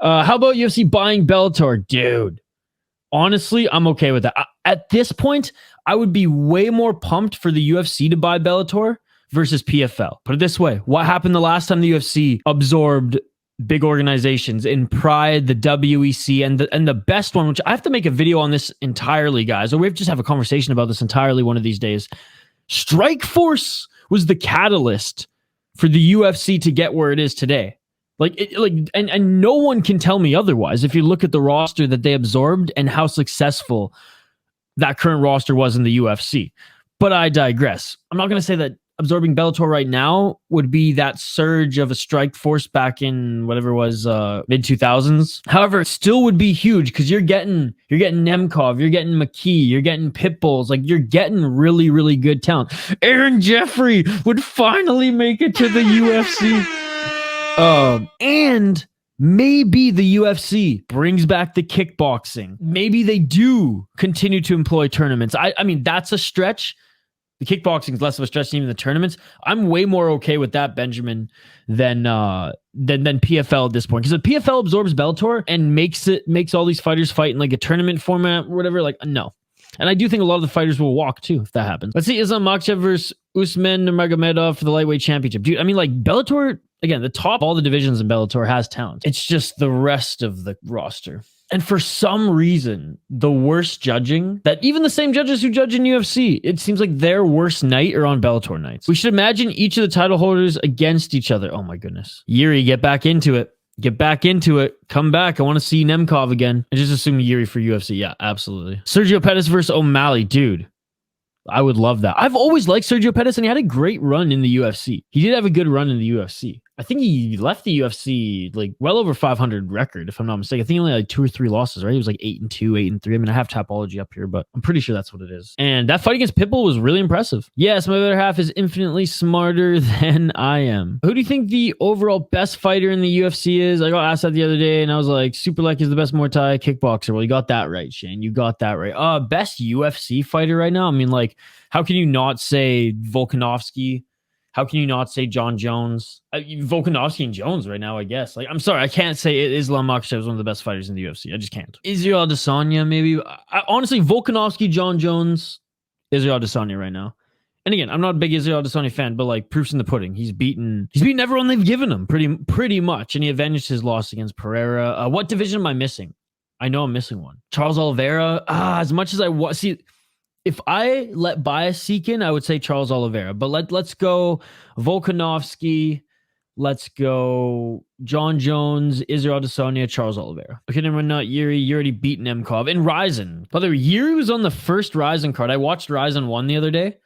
How about UFC buying Bellator? Dude, honestly, I'm okay with that. At this point, I would be way more pumped for the UFC to buy Bellator versus PFL. Put it this way. What happened the last time the UFC absorbed big organizations in Pride, the WEC, and the best one, which I have to make a video on this entirely, guys, or we have to just have a conversation about this entirely one of these days. Strikeforce was the catalyst for the UFC to get where it is today. And no one can tell me otherwise if you look at the roster that they absorbed and how successful that current roster was in the UFC. But I digress. I'm not going to say that absorbing Bellator right now would be that surge of a Strikeforce back in whatever it was mid 2000s. However, it still would be huge because you're getting Nemkov, you're getting McKee, you're getting Pitbulls, like you're getting really, really good talent. Aaron Jeffrey would finally make it to the UFC. And maybe the UFC brings back the kickboxing. Maybe they do continue to employ tournaments. I mean, that's a stretch. The kickboxing is less of a stretch than even the tournaments. I'm way more okay with that, Benjamin, than PFL at this point. Because if PFL absorbs Bellator and makes all these fighters fight in like a tournament format or whatever, like no. And I do think a lot of the fighters will walk too if that happens. Let's see, Islam Makhachev versus Usman Nurmagomedov for the lightweight championship. Dude, I mean, like Bellator, again, the top of all the divisions in Bellator has talent. It's just the rest of the roster. And for some reason, the worst judging, that even the same judges who judge in UFC, it seems like their worst night are on Bellator nights. We should imagine each of the title holders against each other. Oh my goodness. Yuri, get back into it. Get back into it. Come back. I want to see Nemkov again. I just assume Yuri for UFC. Yeah, absolutely. Sergio Pettis versus O'Malley. Dude, I would love that. I've always liked Sergio Pettis, and he had a great run in the UFC. He did have a good run in the UFC. I think he left the UFC like well over 500 record, if I'm not mistaken. I think he only had like 2 or 3 losses, right? He was like 8-2, 8-3. I mean, I have Tapology up here, but I'm pretty sure that's what it is. And that fight against Pitbull was really impressive. Yes, my better half is infinitely smarter than I am. Who do you think the overall best fighter in the UFC is? I got asked that the other day, and I was like, Superlek is the best Muay Thai kickboxer. Well, you got that right, Shane. You got that right. Best UFC fighter right now? I mean, like, how can you not say Volkanovski? How can you not say John Jones? Volkanovski and Jones right now, I guess. Like, I'm sorry, I can't say Islam Makhachev is one of the best fighters in the UFC. I just can't. Israel Adesanya, maybe. Honestly, Volkanovski, John Jones, Israel Adesanya right now. And again, I'm not a big Israel Adesanya fan, but like proof's in the pudding. He's beaten everyone they've given him pretty much, and he avenged his loss against Pereira. What division am I missing? I know I'm missing one. Charles Oliveira. As much as I want, see. If I let bias seek in, I would say Charles Oliveira. But let's go Volkanovski. Let's go John Jones, Israel Adesanya, Charles Oliveira. Okay, then we're not Yuri. You already beat Nemkov. And Ryzen. By the way, Yuri was on the first Ryzen card. I watched Ryzen 1 the other day.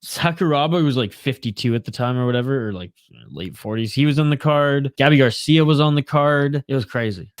Sakuraba was like 52 at the time or whatever, or like late 40s. He was on the card. Gabby Garcia was on the card. It was crazy.